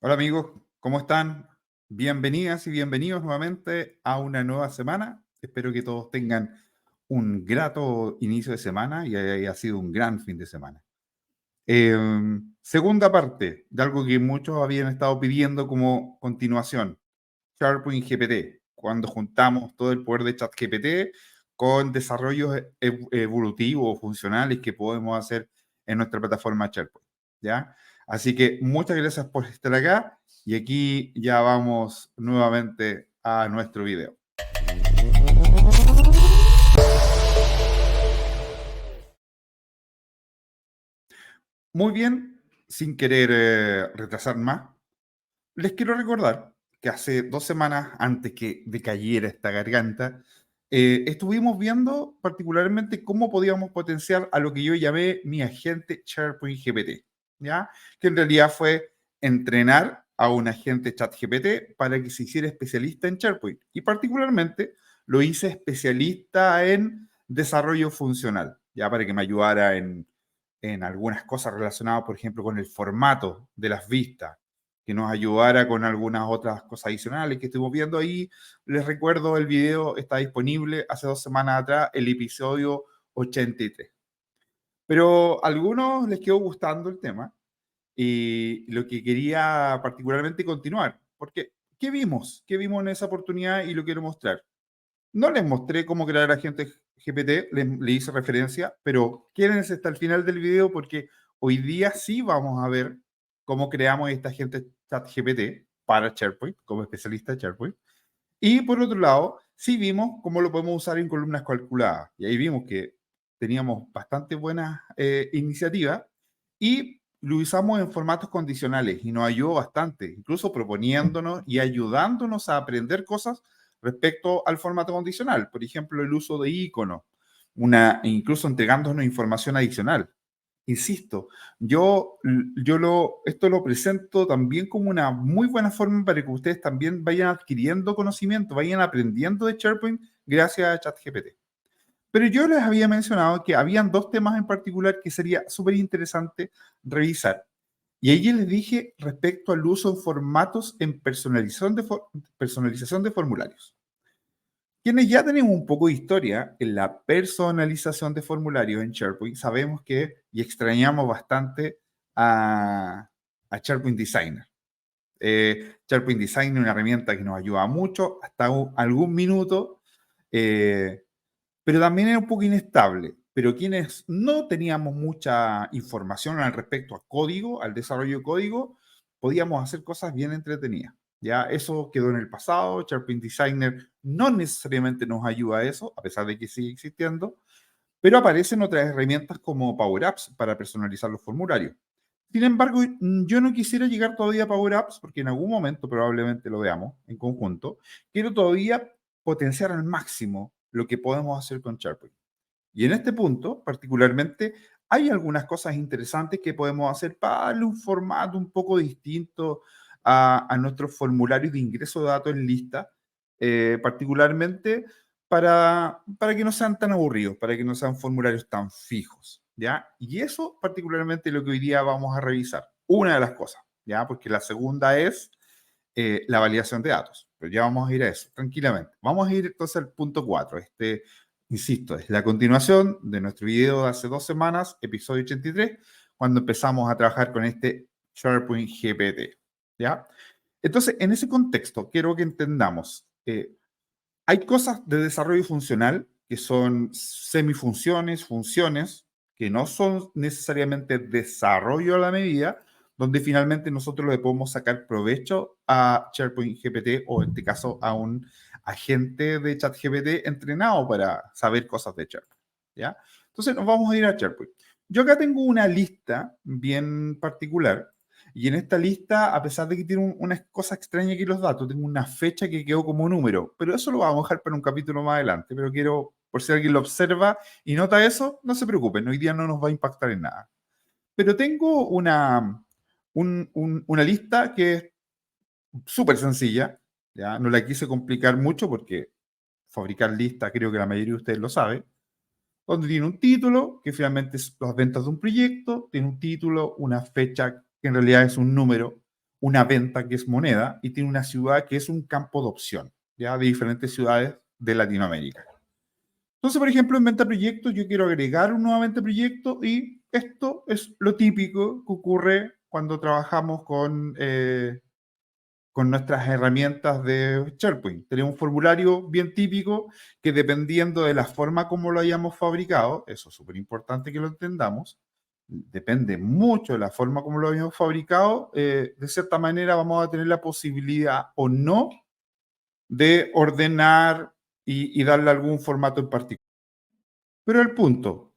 Hola amigos, ¿cómo están? Bienvenidas y bienvenidos nuevamente a una nueva semana. Espero que todos tengan un grato inicio de semana y haya sido un gran fin de semana. Segunda parte de algo que muchos habían estado pidiendo como continuación, SharePoint GPT, cuando juntamos todo el poder de ChatGPT con desarrollos evolutivos o funcionales que podemos hacer en nuestra plataforma SharePoint, ¿ya? Así que muchas gracias por estar acá y aquí ya vamos nuevamente a nuestro video. Muy bien, sin querer retrasar más, les quiero recordar que hace 2 semanas, antes que decayera esta garganta, estuvimos viendo particularmente cómo podíamos potenciar a lo que yo llamé mi agente SharePoint GPT, ¿ya? Que en realidad fue entrenar a un agente ChatGPT para que se hiciera especialista en SharePoint. Y particularmente lo hice especialista en desarrollo funcional, ya para que me ayudara en algunas cosas relacionadas, por ejemplo, con el formato de las vistas, que nos ayudara con algunas otras cosas adicionales que estuvimos viendo ahí. Les recuerdo, el video está disponible hace 2 semanas atrás, el episodio 83. Pero a algunos les quedó gustando el tema y lo que quería particularmente continuar, porque ¿qué vimos? ¿Qué vimos en esa oportunidad? Y lo quiero mostrar. No les mostré cómo crear agentes GPT, le hice referencia, pero quédense hasta el final del video porque hoy día sí vamos a ver cómo creamos este agente ChatGPT para SharePoint, como especialista de SharePoint. Y por otro lado, sí vimos cómo lo podemos usar en columnas calculadas. Y ahí vimos que teníamos bastante buenas iniciativas y lo usamos en formatos condicionales y nos ayudó bastante, incluso proponiéndonos y ayudándonos a aprender cosas respecto al formato condicional. Por ejemplo, el uso de iconos, incluso entregándonos información adicional. Insisto, esto lo presento también como una muy buena forma para que ustedes también vayan adquiriendo conocimiento, vayan aprendiendo de SharePoint gracias a ChatGPT. Pero yo les había mencionado que habían dos temas en particular que sería súper interesante revisar. Y ahí les dije respecto al uso de formatos en personalización de formularios. Quienes ya tenemos un poco de historia en la personalización de formularios en SharePoint, sabemos que y extrañamos bastante a, a SharePoint Designer. SharePoint Designer es una herramienta que nos ayuda mucho, hasta algún minuto, pero también es un poco inestable. Pero quienes no teníamos mucha información al respecto a código, al desarrollo de código, podíamos hacer cosas bien entretenidas. Ya eso quedó en el pasado. SharePoint Designer no necesariamente nos ayuda a eso, a pesar de que sigue existiendo, pero aparecen otras herramientas como Power Apps para personalizar los formularios. Sin embargo, yo no quisiera llegar todavía a Power Apps porque en algún momento probablemente lo veamos en conjunto. Quiero todavía potenciar al máximo lo que podemos hacer con SharePoint. Y en este punto, particularmente, hay algunas cosas interesantes que podemos hacer para darle un formato un poco distinto a nuestros formularios de ingreso de datos en lista, particularmente para que no sean tan aburridos, para que no sean formularios tan fijos, ¿ya? Y eso particularmente lo que hoy día vamos a revisar. Una de las cosas, ¿ya? Porque la segunda es la validación de datos. Pero ya vamos a ir a eso, tranquilamente. Vamos a ir entonces al punto 4. Insisto, es la continuación de nuestro video de hace 2 semanas, episodio 83, cuando empezamos a trabajar con este SharePoint GPT. ¿Ya? Entonces, en ese contexto, quiero que entendamos, hay cosas de desarrollo funcional que son semifunciones, funciones, que no son necesariamente desarrollo a la medida, donde finalmente nosotros le podemos sacar provecho a SharePoint GPT o en este caso a un agente de ChatGPT entrenado para saber cosas de SharePoint. ¿Ya? Entonces nos vamos a ir a SharePoint. Yo acá tengo una lista bien particular y en esta lista, a pesar de que tiene una cosa extraña aquí los datos, tengo una fecha que quedó como número, pero eso lo vamos a dejar para un capítulo más adelante, pero quiero, por si alguien lo observa y nota eso, no se preocupen, hoy día no nos va a impactar en nada. Pero tengo una lista que es súper sencilla, ¿ya? No la quise complicar mucho porque fabricar listas creo que la mayoría de ustedes lo sabe, donde tiene un título, que finalmente es las ventas de un proyecto, tiene un título, una fecha, que en realidad es un número, una venta que es moneda y tiene una ciudad que es un campo de opción, ya de diferentes ciudades de Latinoamérica. Entonces, por ejemplo, en venta proyectos, yo quiero agregar un nuevo venta proyecto y esto es lo típico que ocurre cuando trabajamos con nuestras herramientas de SharePoint. Tenemos un formulario bien típico que dependiendo de la forma como lo hayamos fabricado, eso es súper importante que lo entendamos, depende mucho de la forma como lo hayamos fabricado, de cierta manera vamos a tener la posibilidad o no de ordenar y darle algún formato en particular. Pero el punto,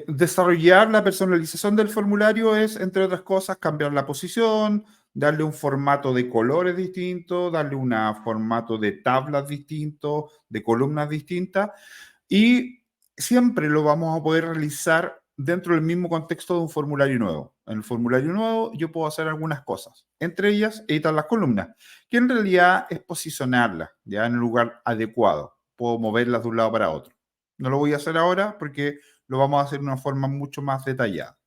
desarrollar la personalización del formulario es, entre otras cosas, cambiar la posición, darle un formato de colores distinto, darle un formato de tablas distinto, de columnas distintas, y siempre lo vamos a poder realizar dentro del mismo contexto de un formulario nuevo. En el formulario nuevo yo puedo hacer algunas cosas, entre ellas editar las columnas, que en realidad es posicionarlas ya en el lugar adecuado. Puedo moverlas de un lado para otro. No lo voy a hacer ahora porque lo vamos a hacer de una forma mucho más detallada.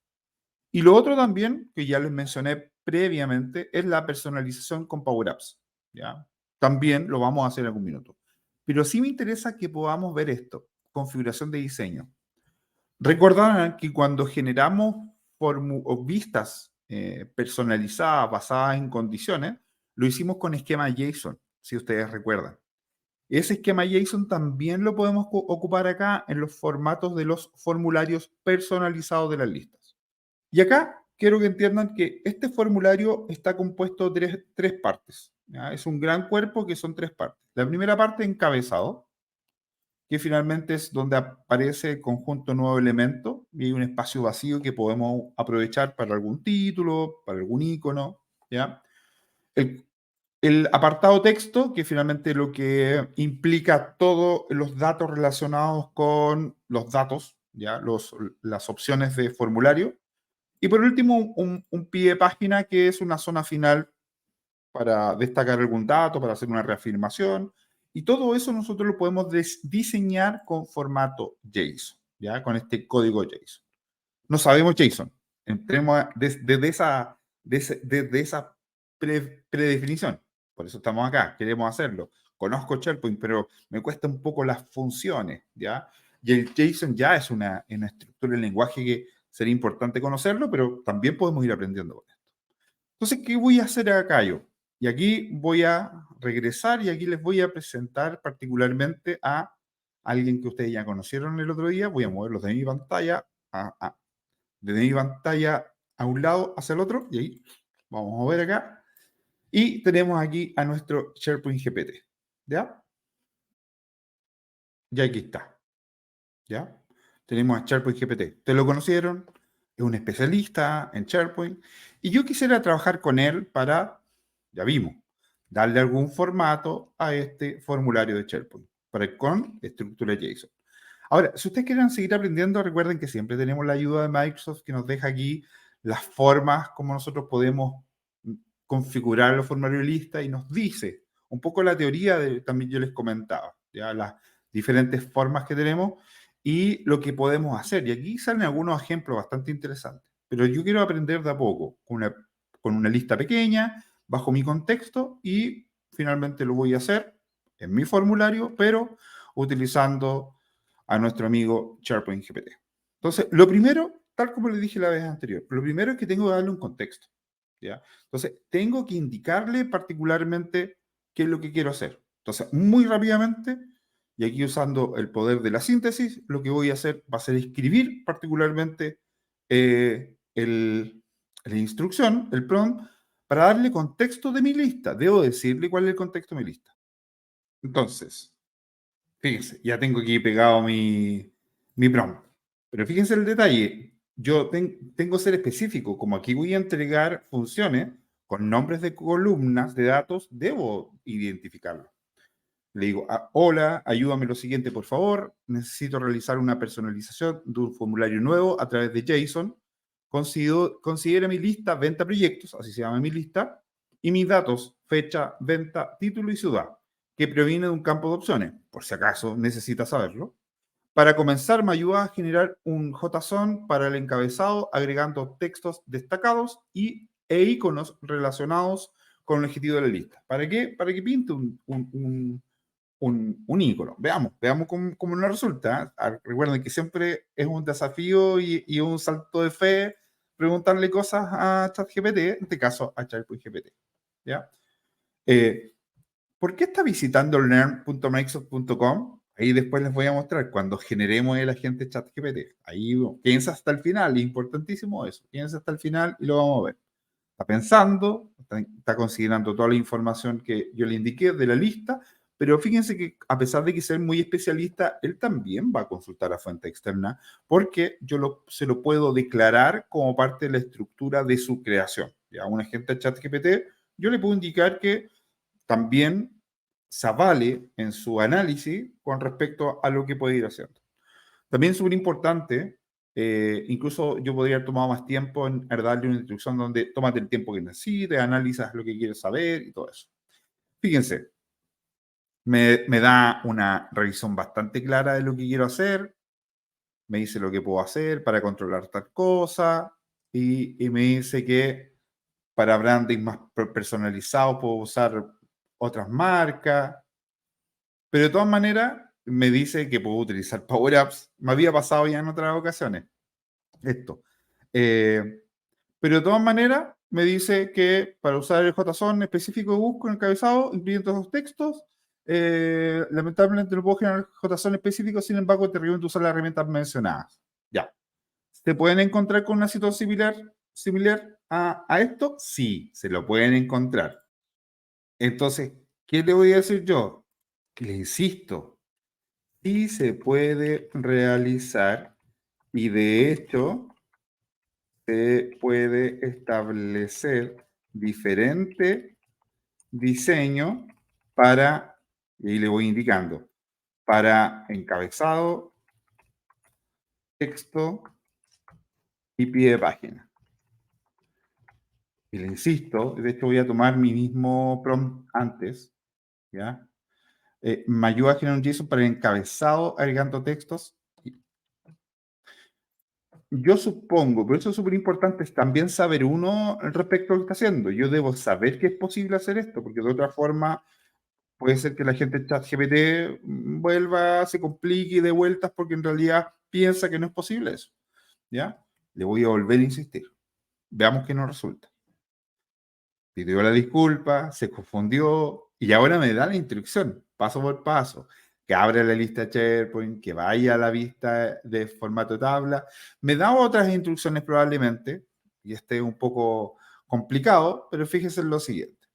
Y lo otro también, que ya les mencioné previamente, es la personalización con Power Apps. ¿Ya? También lo vamos a hacer en algún minuto. Pero sí me interesa que podamos ver esto, configuración de diseño. Recordarán que cuando generamos o vistas personalizadas basadas en condiciones, lo hicimos con esquema JSON, si ustedes recuerdan. Ese esquema JSON también lo podemos ocupar acá en los formatos de los formularios personalizados de las listas. Y acá quiero que entiendan que este formulario está compuesto de tres partes. ¿Ya? Es un gran cuerpo que son tres partes. La primera parte, encabezado, que finalmente es donde aparece el conjunto nuevo elemento y hay un espacio vacío que podemos aprovechar para algún título, para algún icono. ¿Ya? El, el apartado texto, que finalmente lo que implica todos los datos relacionados con los datos, ¿ya? Las opciones de formulario. Y por último, un pie de página que es una zona final para destacar algún dato, para hacer una reafirmación. Y todo eso nosotros lo podemos diseñar con formato JSON, ¿ya? Con este código JSON. No sabemos JSON. Entremos desde esa predefinición. Por eso estamos acá, queremos hacerlo. Conozco SharePoint, pero me cuesta un poco las funciones, ¿ya? Y el JSON ya es una estructura del lenguaje que sería importante conocerlo, pero también podemos ir aprendiendo con esto. Entonces, ¿qué voy a hacer acá yo? Y aquí voy a regresar y aquí les voy a presentar particularmente a alguien que ustedes ya conocieron el otro día. Voy a moverlos de mi pantalla desde mi pantalla a un lado hacia el otro, y ahí vamos a ver acá. Y tenemos aquí a nuestro SharePoint GPT, ¿ya? Ya aquí está, ¿ya? Tenemos a SharePoint GPT. ¿Te lo conocieron? Es un especialista en SharePoint. Y yo quisiera trabajar con él para, ya vimos, darle algún formato a este formulario de SharePoint, con estructura JSON. Ahora, si ustedes quieren seguir aprendiendo, recuerden que siempre tenemos la ayuda de Microsoft que nos deja aquí las formas como nosotros podemos configurar los formularios de lista y nos dice un poco la teoría también yo les comentaba, ya las diferentes formas que tenemos y lo que podemos hacer. Y aquí salen algunos ejemplos bastante interesantes, pero yo quiero aprender de a poco, con una lista pequeña, bajo mi contexto y finalmente lo voy a hacer en mi formulario, pero utilizando a nuestro amigo SharePoint GPT. Entonces, lo primero, tal como le dije la vez anterior, lo primero es que tengo que darle un contexto. ¿Ya? Entonces, tengo que indicarle particularmente qué es lo que quiero hacer. Entonces, muy rápidamente, y aquí usando el poder de la síntesis, lo que voy a hacer va a ser escribir particularmente la instrucción, el prompt, para darle contexto de mi lista. Debo decirle cuál es el contexto de mi lista. Entonces, fíjense, ya tengo aquí pegado mi prompt. Pero fíjense el detalle. Yo tengo que ser específico. Como aquí voy a entregar funciones con nombres de columnas de datos, debo identificarlo. Le digo, hola, ayúdame lo siguiente, por favor. Necesito realizar una personalización de un formulario nuevo a través de JSON. Considera mi lista venta proyectos, así se llama mi lista, y mis datos, fecha, venta, título y ciudad, que proviene de un campo de opciones, por si acaso necesita saberlo. Para comenzar, me ayuda a generar un JSON para el encabezado, agregando textos destacados e e iconos relacionados con el objetivo de la lista. ¿Para qué? Para que pinte un icono. Veamos cómo nos resulta. Recuerden que siempre es un desafío y un salto de fe preguntarle cosas a ChatGPT, en este caso a ChatGPT. ¿Ya? ¿Por qué está visitando learn.microsoft.com? Ahí después les voy a mostrar cuando generemos el agente ChatGPT. Ahí piensa hasta el final, es importantísimo eso. Piensa hasta el final y lo vamos a ver. Está pensando, está considerando toda la información que yo le indiqué de la lista, pero fíjense que a pesar de que ser muy especialista, él también va a consultar a fuente externa porque se lo puedo declarar como parte de la estructura de su creación. Ya, un agente ChatGPT, yo le puedo indicar que también se avale en su análisis con respecto a lo que puede ir haciendo. También es súper importante, incluso yo podría haber tomado más tiempo en darle una instrucción donde tómate el tiempo que necesites, analizas lo que quieres saber y todo eso. Fíjense, me da una revisión bastante clara de lo que quiero hacer, me dice lo que puedo hacer para controlar tal cosa y me dice que para branding más personalizado puedo usar otras marcas, pero de todas maneras me dice que puedo utilizar Power Apps. Me había pasado ya en otras ocasiones esto. Eh, pero de todas maneras me dice que para usar el JSON específico de busco encabezado, incluyendo esos textos, lamentablemente no puedo generar JSON específico, sin embargo te recomiendo usar las herramientas mencionadas. Ya. ¿Se pueden encontrar con una situación similar a esto? Sí, se lo pueden encontrar. Entonces, ¿qué le voy a decir yo? Que le insisto, sí se puede realizar y de hecho se puede establecer diferente diseño para, y ahí le voy indicando, para encabezado, texto y pie de página. Y le insisto, de hecho voy a tomar mi mismo prompt antes, ¿ya? Me ayuda a generar un JSON para el encabezado agregando textos. Yo supongo, pero eso es súper importante, es también saber uno respecto a lo que está haciendo. Yo debo saber que es posible hacer esto, porque de otra forma puede ser que la gente de ChatGPT vuelva, se complique de vueltas porque en realidad piensa que no es posible eso. ¿Ya? Le voy a volver a insistir. Veamos qué nos resulta. Pidió la disculpa, se confundió y ahora me da la instrucción, paso por paso, que abra la lista SharePoint, que vaya a la vista de formato tabla. Me da otras instrucciones probablemente, y este es un poco complicado, pero fíjese en lo siguiente.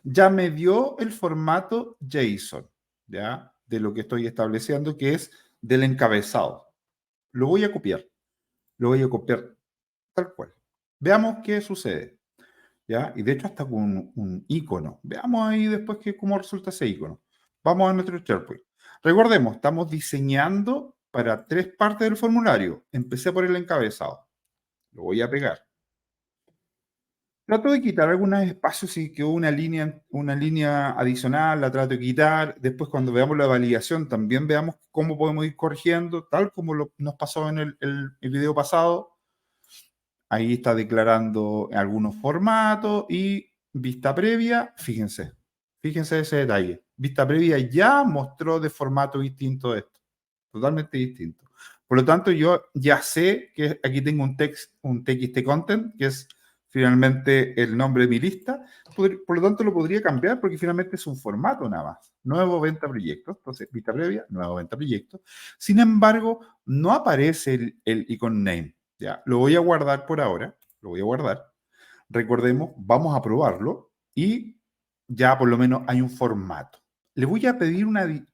Ya me dio el formato JSON, ¿ya? De lo que estoy estableciendo, que es del encabezado. Lo voy a copiar. Lo voy a copiar tal cual. Veamos qué sucede. ¿Ya? Y de hecho hasta con un icono. Veamos ahí después cómo resulta ese icono. Vamos a nuestro SharePoint. Recordemos, estamos diseñando para 3 partes del formulario. Empecé por el encabezado. Lo voy a pegar. Trato de quitar algunos espacios si quedó una línea adicional, la trato de quitar. Después, cuando veamos la validación, también veamos cómo podemos ir corrigiendo, tal como nos pasó en el video pasado. Ahí está declarando algunos formatos y vista previa, fíjense ese detalle. Vista previa ya mostró de formato distinto esto, totalmente distinto. Por lo tanto, yo ya sé que aquí tengo un TXT content, que es finalmente el nombre de mi lista. Por lo tanto, lo podría cambiar porque finalmente es un formato nada más. Nuevo venta proyectos. Entonces, vista previa, nuevo venta proyectos. Sin embargo, no aparece el icon name. Ya, lo voy a guardar por ahora. Lo voy a guardar. Recordemos, vamos a probarlo y ya por lo menos hay un formato. Le voy a pedir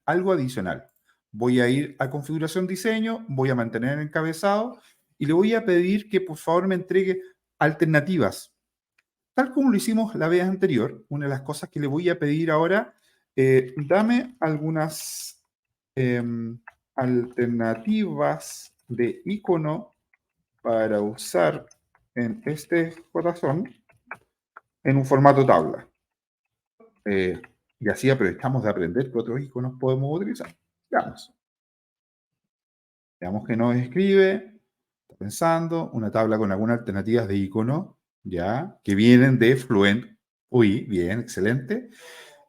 algo adicional. Voy a ir a configuración diseño, voy a mantener el encabezado y le voy a pedir que por favor me entregue alternativas. Tal como lo hicimos la vez anterior, una de las cosas que le voy a pedir ahora, dame algunas alternativas de icono para usar en este corazón en un formato tabla. Y así aprovechamos de aprender qué otros iconos podemos utilizar. Veamos. Veamos que nos escribe. Está pensando. Una tabla con algunas alternativas de icono. ¿ya? Que vienen de Fluent. Uy, bien, excelente.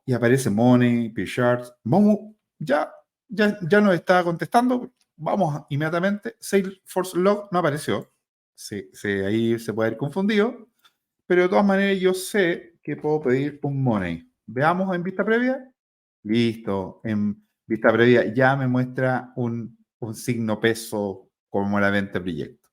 Y aparece Money, P-Charts. Vamos, ya nos está contestando. Vamos inmediatamente. Salesforce Log no apareció. Sí, sí, ahí se puede haber confundido. Pero de todas maneras yo sé que puedo pedir un Money. Veamos en vista previa. Listo. En vista previa ya me muestra un signo peso como la venta de proyecto.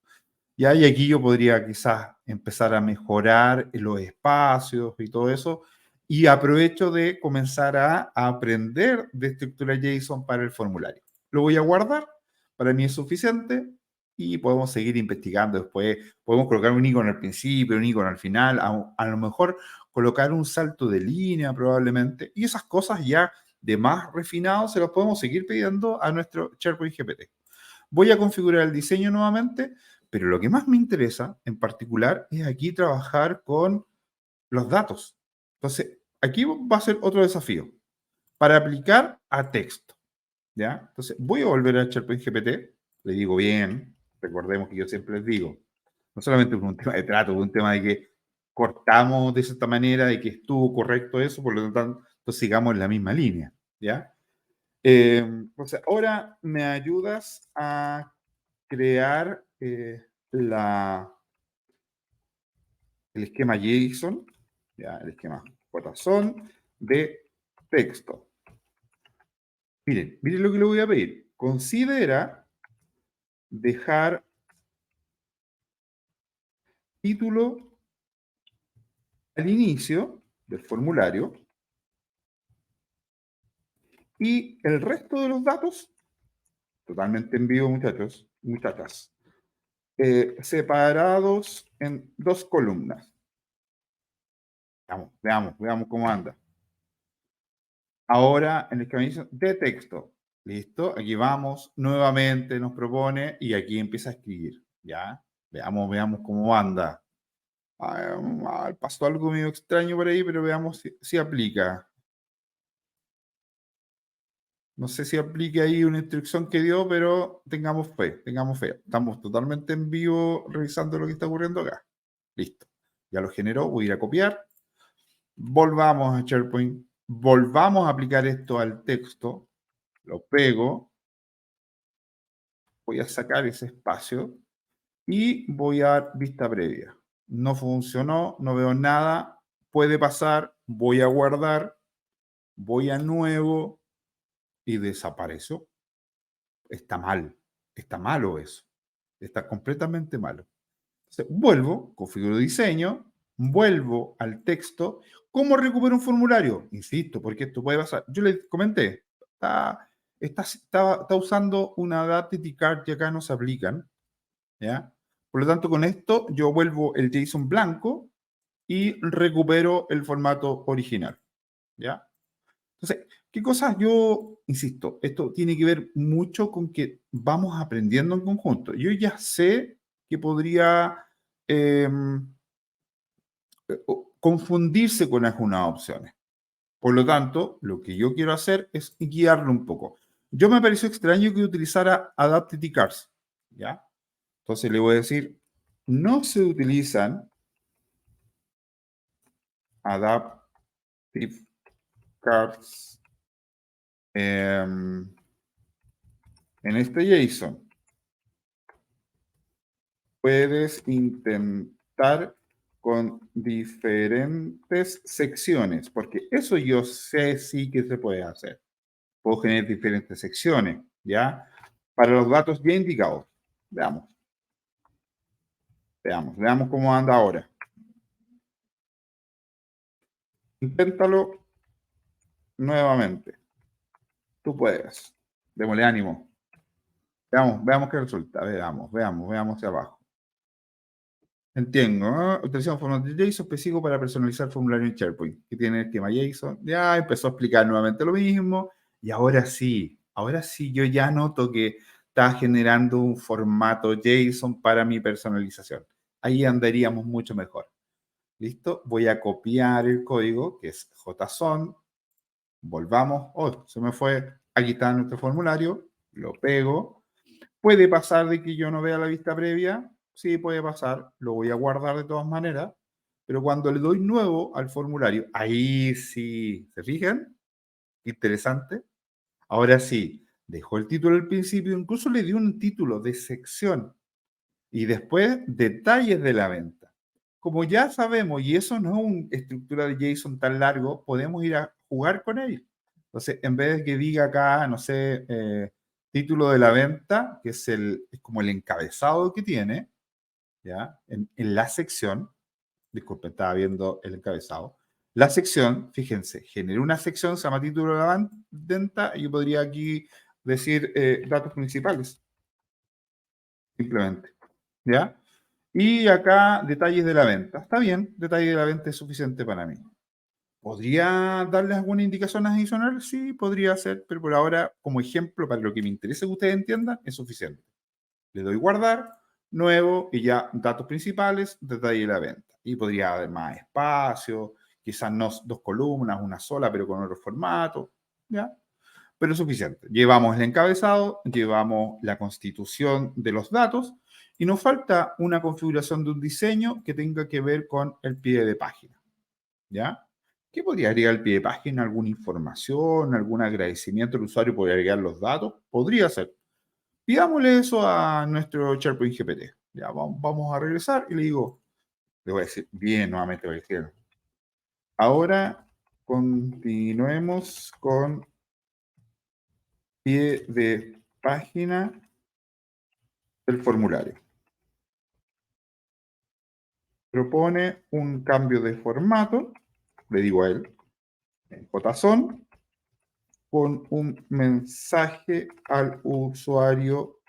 Ya, y aquí yo podría quizás empezar a mejorar los espacios y todo eso. Y aprovecho de comenzar a aprender de estructura JSON para el formulario. Lo voy a guardar, para mí es suficiente y podemos seguir investigando después. Podemos colocar un icono al principio, un icono al final, a lo mejor colocar un salto de línea probablemente. Y esas cosas ya de más refinado se los podemos seguir pidiendo a nuestro SharePoint GPT. Voy a configurar el diseño nuevamente, pero lo que más me interesa en particular es aquí trabajar con los datos. Entonces, aquí va a ser otro desafío para aplicar a texto. ¿Ya? Entonces, voy a volver a SharePoint GPT, le digo bien, recordemos que yo siempre les digo, no solamente por un tema de trato, por un tema de que cortamos de esta manera, de que estuvo correcto eso, por lo tanto, sigamos en la misma línea, ¿ya? Entonces, ahora me ayudas a crear el esquema JSON, ya, el esquema JSON de texto. Miren lo que le voy a pedir. Considera dejar título al inicio del formulario y el resto de los datos, totalmente en vivo, muchachos, muchachas, separados en dos columnas. Veamos cómo anda. Ahora en el camino de texto. Listo, aquí vamos, nuevamente nos propone y aquí empieza a escribir. ¿Ya? Veamos cómo anda. Pasó algo medio extraño por ahí, pero veamos si aplica. No sé si aplique ahí una instrucción que dio, pero tengamos fe, tengamos fe. Estamos totalmente en vivo revisando lo que está ocurriendo acá. Listo. Ya lo generó, voy a ir a copiar. Volvamos a SharePoint, volvamos a aplicar esto al texto, lo pego, voy a sacar ese espacio y voy a dar vista previa. No funcionó, no veo nada, puede pasar, voy a guardar, voy a nuevo y desapareció. Está mal, está malo eso, está completamente malo. Entonces, vuelvo, configuro diseño, vuelvo al texto. ¿Cómo recupero un formulario? Insisto, porque esto puede pasar. Yo les comenté, está usando una Data card que acá no se aplican, ¿ya? Por lo tanto, con esto yo vuelvo el JSON blanco y recupero el formato original, ¿ya? Entonces, ¿qué cosas yo, insisto, esto tiene que ver mucho con que vamos aprendiendo en conjunto? Yo ya sé que podría confundirse con algunas opciones. Por lo tanto, lo que yo quiero hacer es guiarlo un poco. Yo me pareció extraño que utilizara Adaptive Cars, ¿ya? Entonces le voy a decir, no se utilizan Adaptive Cars en este JSON. Puedes intentar con diferentes secciones, porque eso yo sé sí que se puede hacer. Puedo generar diferentes secciones, ¿ya? Para los datos ya indicados. Veamos cómo anda ahora. Inténtalo nuevamente. Tú puedes. Démosle ánimo. Veamos qué resulta. Veamos hacia abajo. Entiendo, ¿no? Utilización formato de JSON específico para personalizar el formulario en SharePoint, que tiene el esquema JSON. Ya empezó a explicar nuevamente lo mismo. Y ahora sí yo ya noto que está generando un formato JSON para mi personalización. Ahí andaríamos mucho mejor. ¿Listo? Voy a copiar el código, que es JSON. Volvamos. Oh, se me fue. Aquí está nuestro formulario. Lo pego. Puede pasar de que yo no vea la vista previa. Sí, puede pasar. Lo voy a guardar de todas maneras. Pero cuando le doy nuevo al formulario, ahí sí, ¿se fijan? Interesante. Ahora sí, dejó el título al principio, incluso le dio un título de sección y después detalles de la venta. Como ya sabemos, y eso no es una estructura de JSON tan largo, podemos ir a jugar con él. Entonces, en vez de que diga acá, no sé, título de la venta, que es como el encabezado que tiene, ¿ya? En la sección, disculpe, estaba viendo el encabezado. La sección, fíjense, generé una sección, se llama título de la venta, y yo podría aquí decir datos principales, simplemente, ¿ya? Y acá detalles de la venta. Está bien, detalle de la venta es suficiente para mí. ¿Podría darles alguna indicación adicional? Sí, podría ser, pero por ahora, como ejemplo, para lo que me interesa que ustedes entiendan, es suficiente. Le doy guardar, nuevo y ya datos principales, detalle de la venta. Y podría haber más espacio, quizás no dos columnas, una sola, pero con otro formato, ¿ya? Pero es suficiente. Llevamos el encabezado, llevamos la constitución de los datos y nos falta una configuración de un diseño que tenga que ver con el pie de página, ¿ya? ¿Qué podría agregar el pie de página? ¿Alguna información? ¿Algún agradecimiento al usuario por agregar los datos? Podría ser. Pidámosle eso a nuestro SharePoint GPT. Ya, vamos a regresar y le digo, le voy a decir bien nuevamente, voy a decir, ahora continuemos con pie de página del formulario. Propone un cambio de formato, le digo a él, en JSON, con un mensaje al usuario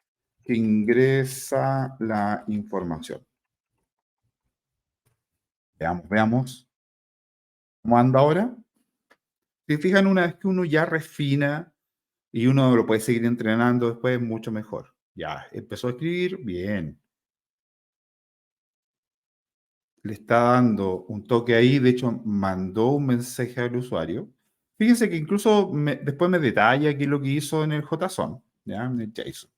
que ingresa la información. Veamos cómo anda ahora. Si fijan, una vez que uno ya refina y uno lo puede seguir entrenando después, mucho mejor. Ya, empezó a escribir, bien. Le está dando un toque ahí, de hecho, mandó un mensaje al usuario. Fíjense que incluso después me detalla aquí lo que hizo en el JSON, ¿ya? En el JSON.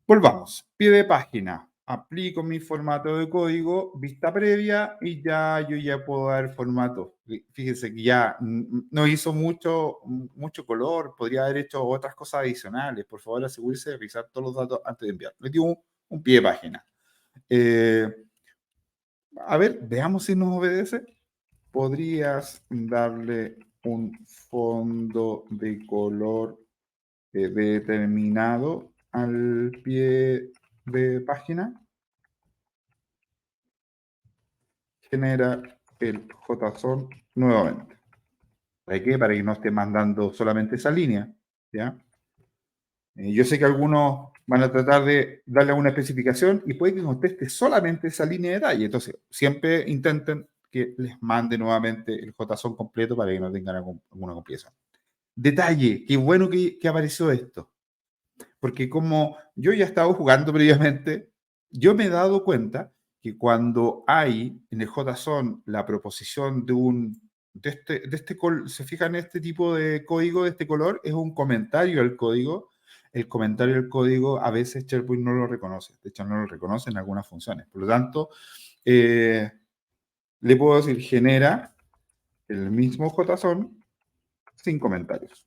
Volvamos. Pie de página. Aplico mi formato de código, vista previa, y ya yo ya puedo dar formato. Fíjense que ya no hizo mucho color, podría haber hecho otras cosas adicionales. Por favor, asegúrese de revisar todos los datos antes de enviar. Le dio un pie de página. A ver, veamos si nos obedece. ¿Podrías darle un fondo de color determinado al pie de página? Genera el JSON nuevamente. ¿Para qué? Para que no esté mandando solamente esa línea, ¿ya? Yo sé que algunos van a tratar de darle una especificación y puede que conteste solamente esa línea de detalle. Entonces, siempre intenten que les mande nuevamente el JSON completo para que no tengan alguna complicación. Detalle, qué bueno que apareció esto. Porque como yo ya estaba jugando previamente, yo me he dado cuenta que cuando hay en el JSON la proposición se fijan en este tipo de código de este color, es un comentario al código. El comentario del código a veces SharePoint no lo reconoce, de hecho no lo reconoce en algunas funciones. Por lo tanto, le puedo decir genera el mismo JSON sin comentarios.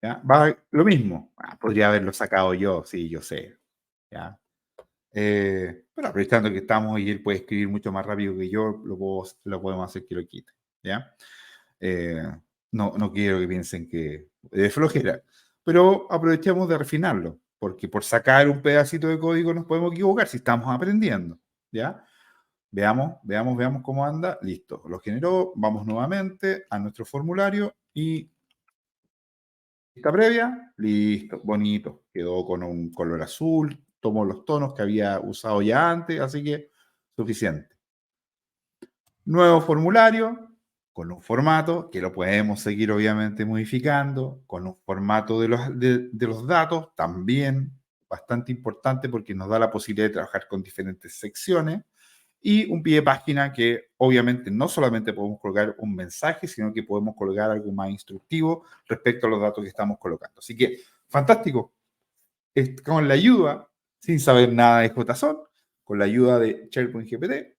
¿Ya? Va lo mismo. Podría haberlo sacado yo, sí, yo sé. ¿Ya? Pero aprovechando que estamos y él puede escribir mucho más rápido que yo, lo podemos hacer que lo quite. ¿Ya? Eh, no quiero que piensen que es flojera, pero aprovechemos de refinarlo, porque por sacar un pedacito de código nos podemos equivocar si estamos aprendiendo. ¿Ya? Veamos cómo anda. Listo, lo generó. Vamos nuevamente a nuestro formulario y lista previa, listo, bonito. Quedó con un color azul, tomo los tonos que había usado ya antes, así que suficiente. Nuevo formulario, con un formato que lo podemos seguir obviamente modificando, con un formato de los datos también bastante importante porque nos da la posibilidad de trabajar con diferentes secciones y un pie de página que obviamente no solamente podemos colocar un mensaje, sino que podemos colocar algo más instructivo respecto a los datos que estamos colocando. Así que, fantástico. Con la ayuda, sin saber nada de JSON, con la ayuda de SharePoint GPT,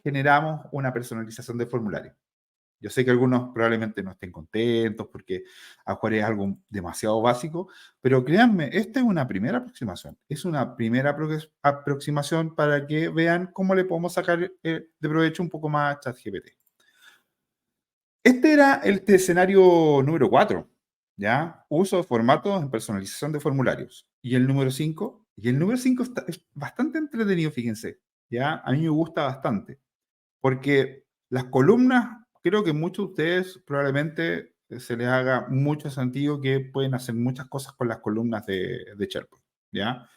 generamos una personalización de formulario. Yo sé que algunos probablemente no estén contentos porque a mejor es algo demasiado básico, pero créanme, esta es una primera aproximación. Es una primera aproximación para que vean cómo le podemos sacar de provecho un poco más a ChatGPT. Este era el escenario número 4, ¿ya? Uso de formatos en personalización de formularios. Y el número 5, es bastante entretenido, fíjense, ¿ya? A mí me gusta bastante, porque las columnas, creo que muchos de ustedes probablemente se les haga mucho sentido que pueden hacer muchas cosas con las columnas de SharePoint, ¿ya?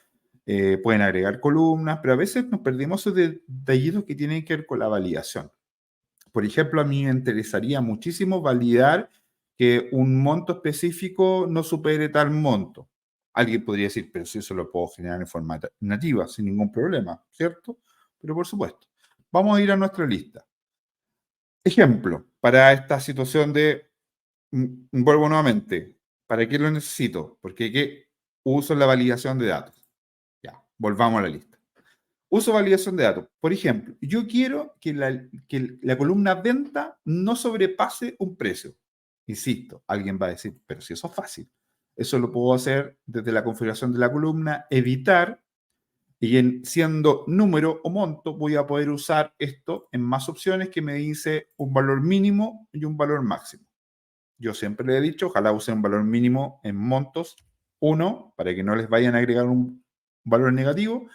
Pueden agregar columnas, pero a veces nos perdimos esos detallitos que tienen que ver con la validación. Por ejemplo, a mí me interesaría muchísimo validar que un monto específico no supere tal monto. Alguien podría decir, pero si eso lo puedo generar en forma nativa, sin ningún problema, ¿cierto? Pero por supuesto. Vamos a ir a nuestra lista. Ejemplo, para esta situación de, vuelvo nuevamente, ¿para qué lo necesito? Porque ¿qué uso la validación de datos? Ya, volvamos a la lista. Uso validación de datos. Por ejemplo, yo quiero que la columna venta no sobrepase un precio. Insisto, alguien va a decir, pero si eso es fácil. Eso lo puedo hacer desde la configuración de la columna, editar, y siendo número o monto, voy a poder usar esto en más opciones que me dice un valor mínimo y un valor máximo. Yo siempre le he dicho, ojalá usen un valor mínimo en montos, 1, para que no les vayan a agregar un valor negativo,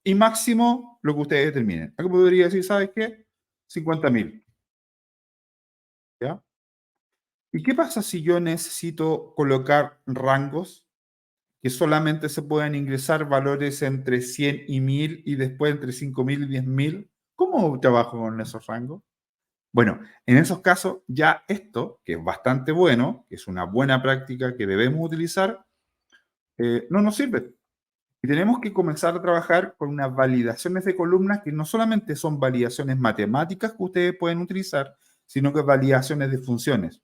y máximo lo que ustedes determinen. Aquí podría decir, ¿sabes qué? 50.000. ¿Ya? ¿Y qué pasa si yo necesito colocar rangos que solamente se puedan ingresar valores entre 100 y 1000 y después entre 5000 y 10.000? ¿Cómo trabajo con esos rangos? Bueno, en esos casos ya esto, que es bastante bueno, que es una buena práctica que debemos utilizar, no nos sirve. Y tenemos que comenzar a trabajar con unas validaciones de columnas que no solamente son validaciones matemáticas que ustedes pueden utilizar, sino que validaciones de funciones.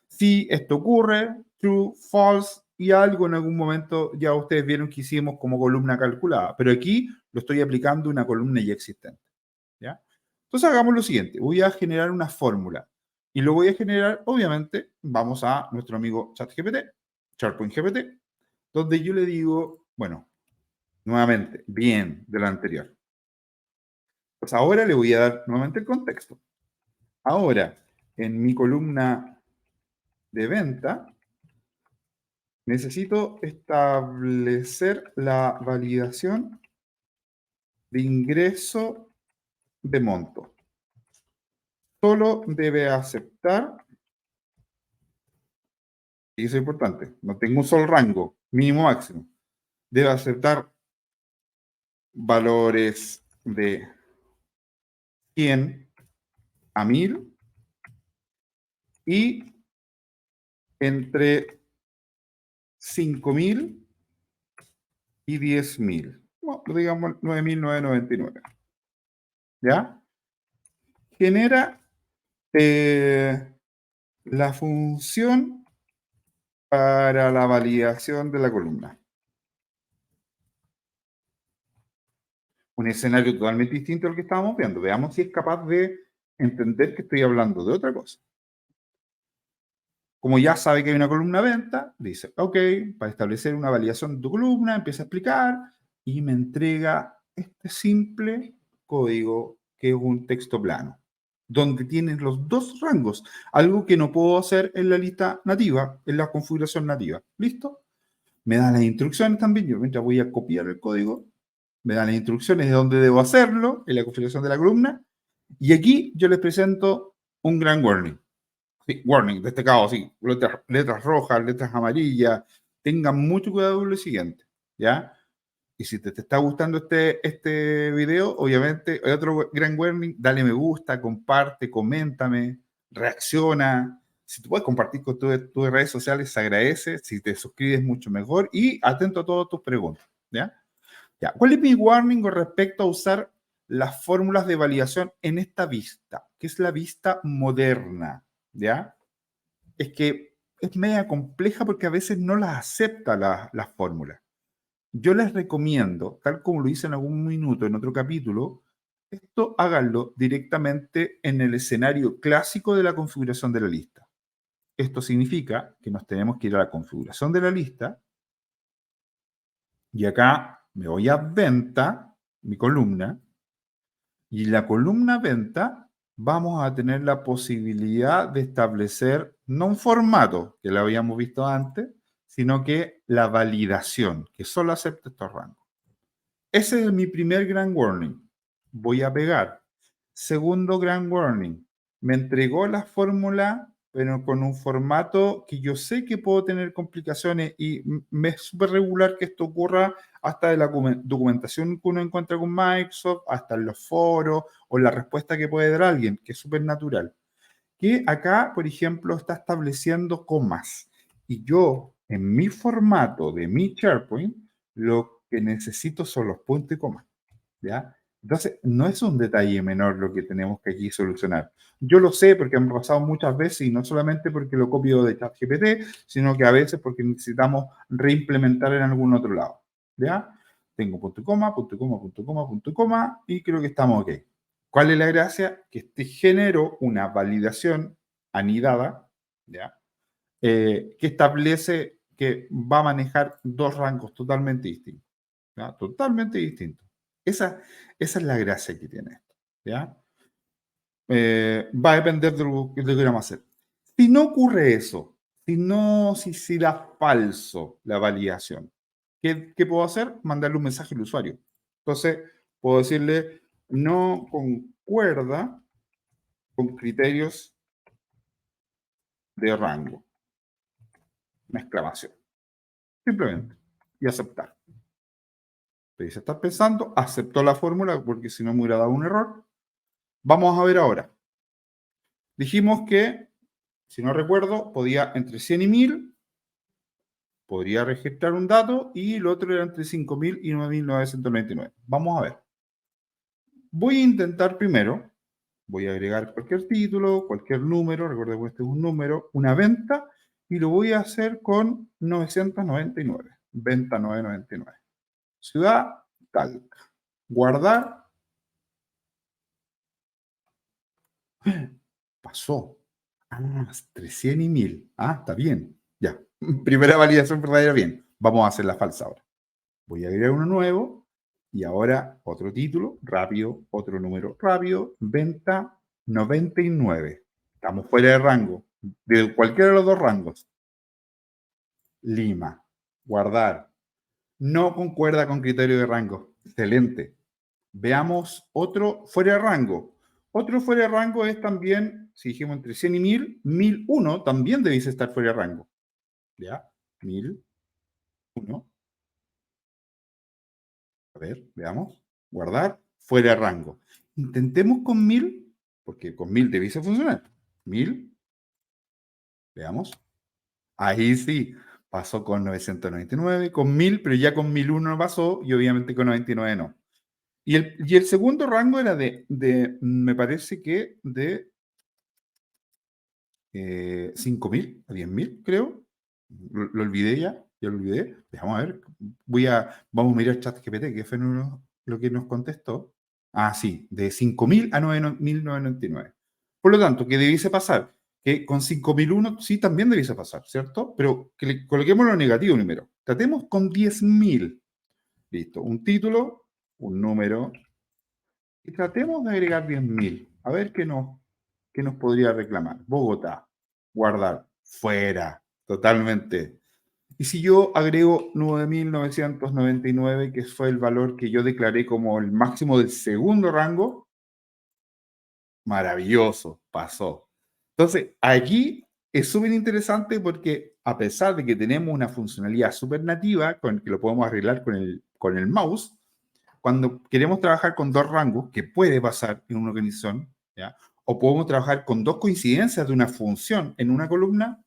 Si esto ocurre, true, false, y algo en algún momento ya ustedes vieron que hicimos como columna calculada, pero aquí lo estoy aplicando a una columna ya existente. ¿Ya? Entonces hagamos lo siguiente, voy a generar una fórmula y lo voy a generar, obviamente, vamos a nuestro amigo ChatGPT, SharePoint GPT, donde yo le digo, bueno, nuevamente, bien de lo anterior. Pues ahora le voy a dar nuevamente el contexto. Ahora, en mi columna de venta, necesito establecer la validación de ingreso de monto. Solo debe aceptar, y eso es importante, no tengo un solo rango, mínimo máximo. Debe aceptar valores de 100 a 1000 y entre 5000 y 10.000. Bueno, digamos 9.999. ¿Ya? Genera la función para la validación de la columna. Un escenario totalmente distinto al que estábamos viendo. Veamos si es capaz de entender que estoy hablando de otra cosa. Como ya sabe que hay una columna venta, dice, ok, para establecer una validación de tu columna, empieza a explicar y me entrega este simple código que es un texto plano, donde tienes los dos rangos, algo que no puedo hacer en la lista nativa, en la configuración nativa. ¿Listo? Me da las instrucciones también, yo mientras voy a copiar el código, me da las instrucciones de dónde debo hacerlo, en la configuración de la columna, y aquí yo les presento un gran warning. Sí, warning, destacado, sí, letras rojas, letras amarillas, tengan mucho cuidado con lo siguiente, ¿ya? Y si te está gustando este video, obviamente, hay otro gran warning, dale me gusta, comparte, coméntame, reacciona. Si tú puedes compartir con tus redes sociales, se agradece. Si te suscribes, mucho mejor. Y atento a todas tus preguntas, ¿ya? Ya. ¿Cuál es mi warning con respecto a usar las fórmulas de validación en esta vista? Que es la vista moderna, ¿ya? Es que es media compleja porque a veces no las acepta las fórmulas. yo les recomiendo, tal como lo hice en algún minuto en otro capítulo, esto háganlo directamente en el escenario clásico de la configuración de la lista. Esto significa que nos tenemos que ir a la configuración de la lista y acá me voy a venta, mi columna, y en la columna venta vamos a tener la posibilidad de establecer no un formato, que lo habíamos visto antes, sino que la validación, que solo acepta estos rangos. Ese es mi primer grand warning. Voy a pegar. Segundo grand warning. Me entregó la fórmula, pero con un formato que yo sé que puedo tener complicaciones y me es súper regular que esto ocurra hasta de la documentación que uno encuentra con Microsoft, hasta en los foros o la respuesta que puede dar alguien, que es súper natural. Que acá, por ejemplo, está estableciendo comas. Y yo, en mi formato de mi SharePoint, lo que necesito son los puntos y comas. ¿Ya? Entonces, no es un detalle menor lo que tenemos que aquí solucionar. Yo lo sé porque me ha pasado muchas veces y no solamente porque lo copio de ChatGPT, sino que a veces porque necesitamos reimplementar en algún otro lado. ¿Ya? Tengo punto y coma, punto y coma, punto y coma, punto y coma y creo que estamos ok. ¿Cuál es la gracia? Que este genero una validación anidada, ¿ya? Que establece que va a manejar dos rangos totalmente distintos. ¿Ya? Totalmente distintos. Esa es la gracia que tiene esto. ¿Ya? Va a depender de lo que queramos hacer. Si no ocurre eso, si da falso la validación, ¿qué puedo hacer? Mandarle un mensaje al usuario. Entonces, puedo decirle, no concuerda con criterios de rango. Una exclamación. Simplemente. Y aceptar. Te dice, ¿estás pensando? Aceptó la fórmula porque si no me hubiera dado un error. Vamos a ver ahora. Dijimos que, si no recuerdo, podía entre 100 y 1000, podría registrar un dato y el otro era entre 5000 y 9999. Vamos a ver. Voy a intentar primero, voy a agregar cualquier título, cualquier número, recuerden que este es un número, una venta, y lo voy a hacer con 999. Venta 999. Ciudad, Talca. Guardar. Pasó. Entre 100 y 1000. Está bien. Ya. Primera validación verdadera, bien. Vamos a hacer la falsa ahora. Voy a agregar uno nuevo y ahora otro título, rápido, otro número rápido, venta 99. Estamos fuera de rango, de cualquiera de los dos rangos. Lima, guardar. No concuerda con criterio de rango. Excelente. Veamos otro fuera de rango. Otro fuera de rango es también, si dijimos entre 100 y 1000, 1001 también debéis estar fuera de rango. ¿Ya? 1001. A ver, veamos. Guardar, fuera de rango. Intentemos con 1000, porque con 1000 debiese funcionar. 1000, veamos. Ahí sí, pasó con 999, con 1000, pero ya con 1001 no pasó y obviamente con 99 no. Y el segundo rango era me parece que de 5000 a 10.000, creo. Lo olvidé ya lo olvidé. Vamos a ver, vamos a mirar ChatGPT, que fue lo que nos contestó. Sí, de 5000 a 9999. Por lo tanto, ¿qué debiese pasar? Que con 5001 sí también debiese pasar, ¿cierto? Pero coloquemos lo negativo primero. Tratemos con 10.000. Listo, un título, un número, y tratemos de agregar 10.000. A ver qué nos podría reclamar. Bogotá, guardar, fuera, totalmente. Y si yo agrego 9.999, que fue el valor que yo declaré como el máximo del segundo rango, maravilloso, pasó. Entonces, aquí es súper interesante porque a pesar de que tenemos una funcionalidad súper nativa, que lo podemos arreglar con el mouse, cuando queremos trabajar con dos rangos, que puede pasar en una organización, ¿ya? O podemos trabajar con dos coincidencias de una función en una columna,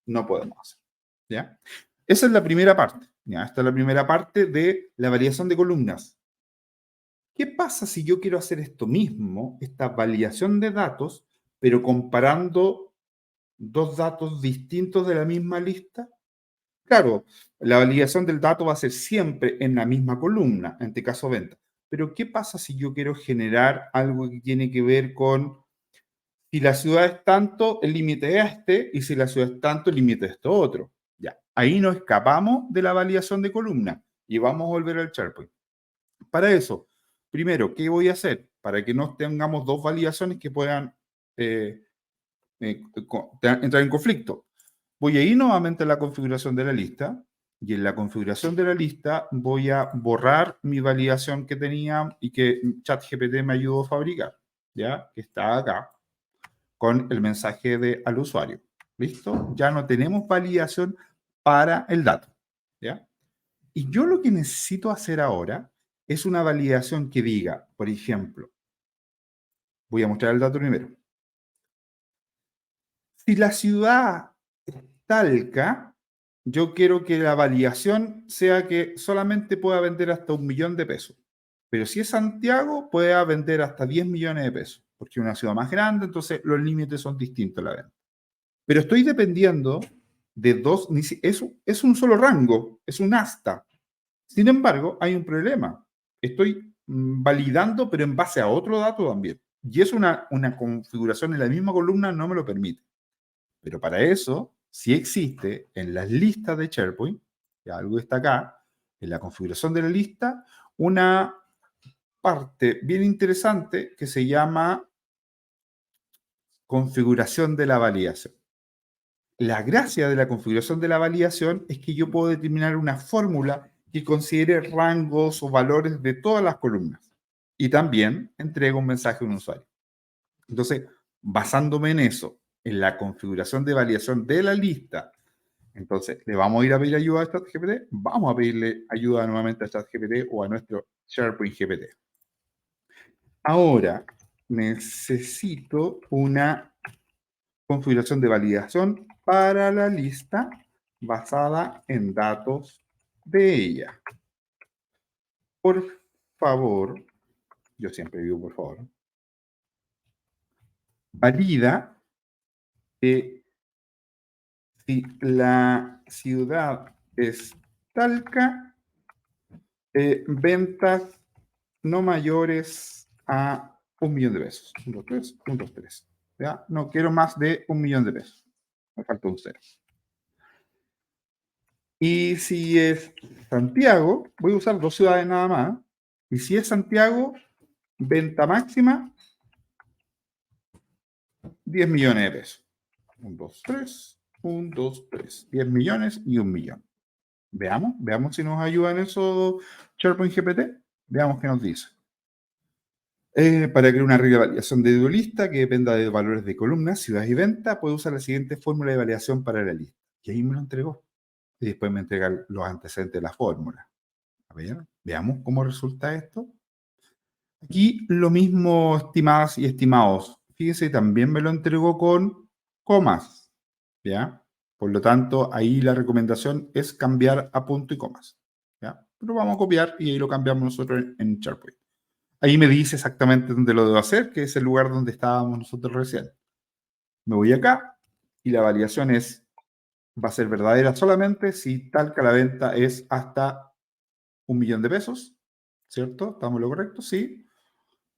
no podemos hacer. ¿Ya? Esa es la primera parte. ¿Ya? Esta es la primera parte de la variación de columnas. ¿Qué pasa si yo quiero hacer esto mismo, esta validación de datos, pero comparando dos datos distintos de la misma lista? Claro, la validación del dato va a ser siempre en la misma columna, en este caso venta. Pero ¿qué pasa si yo quiero generar algo que tiene que ver con si la ciudad es tanto, el límite es este, y si la ciudad es tanto, el límite es esto otro? Ya, ahí nos escapamos de la validación de columna y vamos a volver al SharePoint. Para eso, primero, ¿qué voy a hacer? Para que no tengamos dos validaciones que puedan eh, entrar en conflicto. Voy a ir nuevamente a la configuración de la lista y en la configuración de la lista voy a borrar mi validación que tenía y que ChatGPT me ayudó a fabricar, ¿ya? Que está acá con el mensaje al usuario. ¿Listo? Ya no tenemos validación para el dato, ¿ya? Y yo lo que necesito hacer ahora es una validación que diga, por ejemplo, voy a mostrar el dato primero. Si la ciudad es Talca, yo quiero que la validación sea que solamente pueda vender hasta 1 millón de pesos. Pero si es Santiago, pueda vender hasta 10 millones de pesos, porque es una ciudad más grande, entonces los límites son distintos a la venta. Pero estoy dependiendo de dos, es un solo rango, es un asta. Sin embargo, hay un problema. Estoy validando, pero en base a otro dato también. Y es una configuración en la misma columna, no me lo permite. Pero para eso, sí existe en las listas de SharePoint, que algo está acá, en la configuración de la lista, una parte bien interesante que se llama configuración de la validación. La gracia de la configuración de la validación es que yo puedo determinar una fórmula que considere rangos o valores de todas las columnas. Y también entrega un mensaje a un usuario. Entonces, basándome en eso, en la configuración de validación de la lista, entonces, ¿le vamos a ir a pedir ayuda a ChatGPT? Vamos a pedirle ayuda nuevamente a ChatGPT o a nuestro SharePoint GPT. Ahora, necesito una configuración de validación para la lista basada en datos de ella. Por favor, yo siempre digo por favor, valida que si la ciudad es Talca, ventas no mayores a 1 millón de pesos. 1, 2, 3, 1, 2, 3. ¿Ya? No quiero más de 1 millón de pesos. Me falta un cero. Y si es Santiago, voy a usar 2 ciudades nada más. Y si es Santiago, venta máxima, 10 millones de pesos. 1, 2, 3, 1, 2, 3. 10 millones y 1 millón. Veamos si nos ayuda en eso SharePoint GPT. Veamos qué nos dice. Para crear una regla de validación de dualista que dependa de valores de columnas, ciudades y venta, puede usar la siguiente fórmula de validación para la lista. Y ahí me lo entregó. Y después me entrega los antecedentes de la fórmula. A ver, veamos cómo resulta esto. Aquí lo mismo, estimadas y estimados. Fíjense, también me lo entregó con comas. ¿Ya? Por lo tanto, ahí la recomendación es cambiar a punto y comas. ¿Ya? Pero vamos a copiar y ahí lo cambiamos nosotros en SharePoint. Ahí me dice exactamente dónde lo debo hacer, que es el lugar donde estábamos nosotros recién. Me voy acá y la validación va a ser verdadera solamente si tal que la venta es hasta 1 millón de pesos, ¿cierto? ¿Estamos en lo correcto? Sí.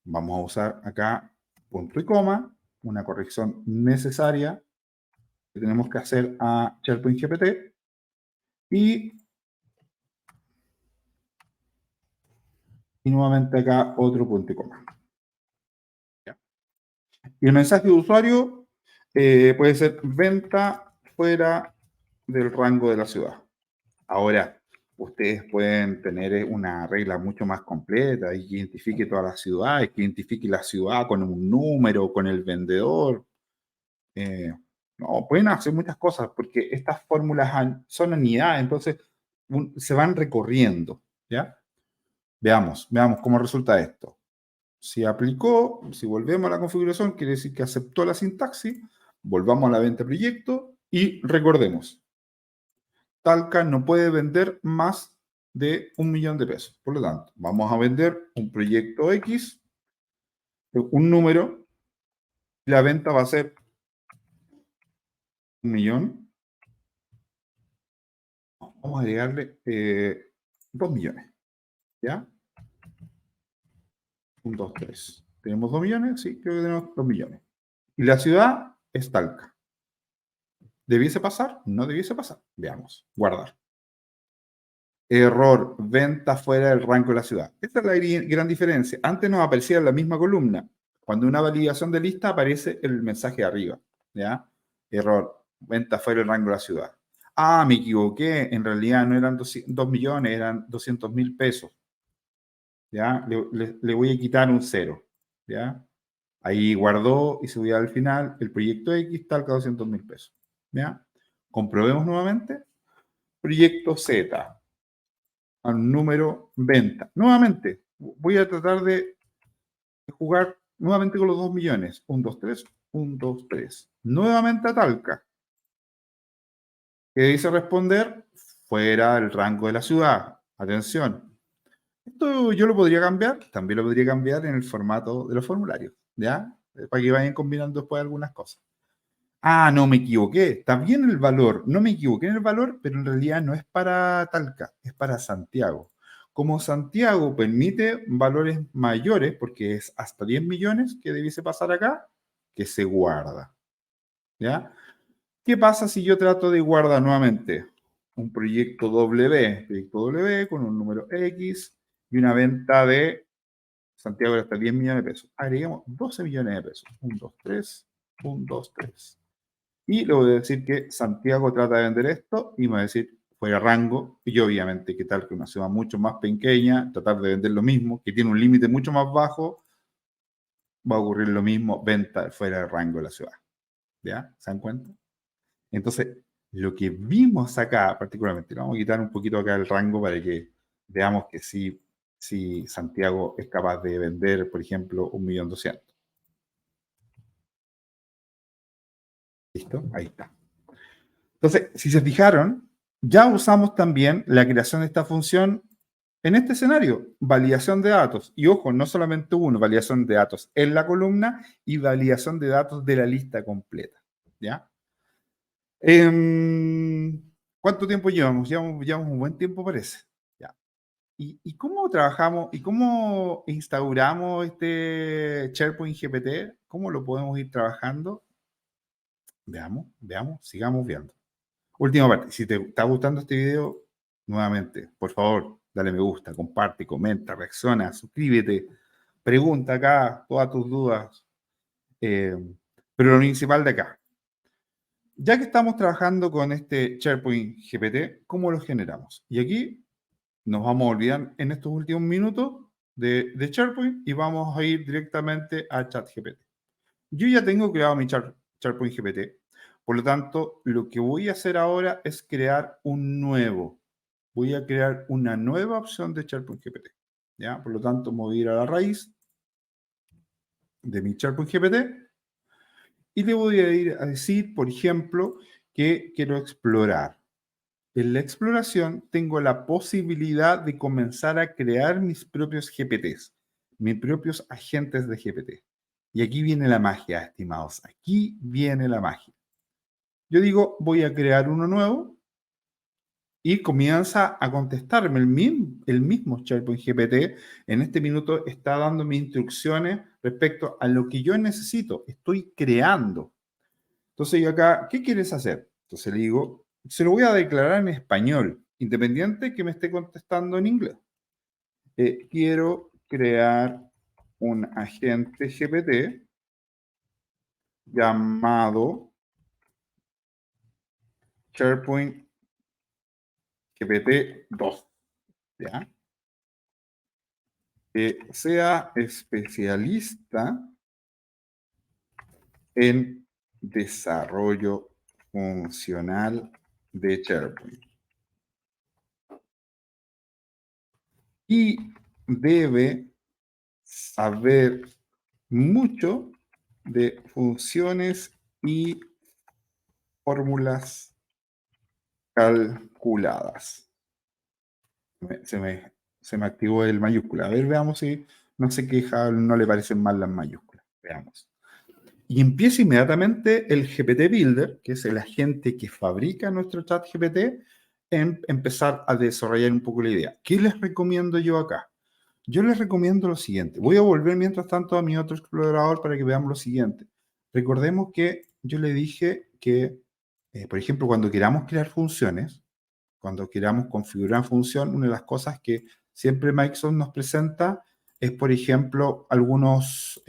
Vamos a usar acá punto y coma, una corrección necesaria que tenemos que hacer a SharePoint GPT y nuevamente acá otro punto y coma. ¿Ya? Y el mensaje de usuario puede ser venta fuera del rango de la ciudad. Ahora, ustedes pueden tener una regla mucho más completa y que identifique todas las ciudades, que identifique la ciudad con un número, con el vendedor. Eh, no, pueden hacer muchas cosas porque estas fórmulas son unidades, entonces se van recorriendo, ¿ya? Veamos cómo resulta esto. Si aplicó, si volvemos a la configuración, quiere decir que aceptó la sintaxis, volvamos a la venta proyecto y recordemos, Talca no puede vender más de 1 millón de pesos. Por lo tanto, vamos a vender un proyecto X, un número, y la venta va a ser 1 millón. vamos a agregarle 2 millones, ¿ya? 1, 2, 3. ¿Tenemos 2 millones? Sí, creo que tenemos 2 millones. Y la ciudad es Talca. ¿Debiese pasar? No debiese pasar. Veamos. Guardar. Error. Venta fuera del rango de la ciudad. Esta es la gran diferencia. Antes nos aparecía en la misma columna. Cuando una validación de lista aparece el mensaje arriba. ¿Ya? Error. Venta fuera del rango de la ciudad. Ah, me equivoqué. En realidad no eran 2 millones, eran 200.000 pesos. ¿Ya? Le voy a quitar un cero. ¿Ya? Ahí guardó y subía al final el proyecto X, Talca 200.000 pesos. ¿Ya? Comprobemos nuevamente. Proyecto Z, al número venta. Nuevamente, voy a tratar de jugar nuevamente con los 2 millones. 1, 2, 3, 1, 2, 3. Nuevamente a Talca. ¿Qué dice responder? Fuera del rango de la ciudad. Atención. Esto yo lo podría cambiar, también lo podría cambiar en el formato de los formularios, ¿ya? Para que vayan combinando después algunas cosas. Ah, no me equivoqué. Está bien el valor. No me equivoqué en el valor, pero en realidad no es para Talca, es para Santiago. Como Santiago permite valores mayores, porque es hasta 10 millones que debiese pasar acá, que se guarda. ¿Ya? ¿Qué pasa si yo trato de guardar nuevamente un proyecto W con un número X y una venta de Santiago de hasta 10 millones de pesos? Agreguemos 12 millones de pesos. 1, 2, 3, 1, 2, 3. Y le voy a decir que Santiago trata de vender esto y me va a decir fuera rango. Y obviamente, ¿qué tal que una ciudad mucho más pequeña, tratar de vender lo mismo, que tiene un límite mucho más bajo, va a ocurrir lo mismo, venta fuera de rango de la ciudad? ¿Ya? ¿Se dan cuenta? Entonces, lo que vimos acá, particularmente, le vamos a quitar un poquito acá el rango para que veamos que sí, si Santiago es capaz de vender, por ejemplo, 1.200.000. ¿Listo? Ahí está. Entonces, si se fijaron, ya usamos también la creación de esta función en este escenario, validación de datos. Y ojo, no solamente uno, validación de datos en la columna y validación de datos de la lista completa. ¿Ya? ¿Cuánto tiempo llevamos? Llevamos un buen tiempo, parece. ¿Ya? ¿Y cómo trabajamos y cómo instauramos este SharePoint GPT? ¿Cómo lo podemos ir trabajando? Veamos, sigamos viendo. Última parte, si te está gustando este video, nuevamente, por favor, dale me gusta, comparte, comenta, reacciona, suscríbete, pregunta acá todas tus dudas. Eh, pero lo principal de acá, ya que estamos trabajando con este SharePoint GPT, ¿cómo lo generamos? Y aquí nos vamos a olvidar en estos últimos minutos de SharePoint y vamos a ir directamente a ChatGPT. Yo ya tengo creado mi SharePoint GPT. Por lo tanto, lo que voy a hacer ahora es crear un nuevo. Voy a crear una nueva opción de SharePoint GPT. ¿Ya? Por lo tanto, me voy a ir a la raíz de mi SharePoint GPT y le voy a ir a decir, por ejemplo, que quiero explorar. En la exploración tengo la posibilidad de comenzar a crear mis propios GPTs, mis propios agentes de GPT. Y aquí viene la magia, estimados. Aquí viene la magia. Yo digo, voy a crear uno nuevo y comienza a contestarme el mismo SharePoint GPT. En este minuto está dándome instrucciones respecto a lo que yo necesito. Estoy creando. Entonces, yo acá, ¿qué quieres hacer? Entonces le digo, se lo voy a declarar en español, independiente que me esté contestando en inglés. Quiero crear un agente GPT llamado SharePoint GPT 2, ¿ya? Que sea especialista en desarrollo funcional de SharePoint. Y debe saber mucho de funciones y fórmulas calculadas. Se me, se me activó el mayúscula. A ver, veamos si no se queja, no le parecen mal las mayúsculas. Veamos. Y empieza inmediatamente el GPT Builder, que es el agente que fabrica nuestro chat GPT, empezar a desarrollar un poco la idea. ¿Qué les recomiendo yo acá? Yo les recomiendo lo siguiente. Voy a volver mientras tanto a mi otro explorador para que veamos lo siguiente. Recordemos que yo le dije que, por ejemplo, cuando queramos crear funciones, cuando queramos configurar función, una de las cosas que siempre Microsoft nos presenta es, por ejemplo, algunos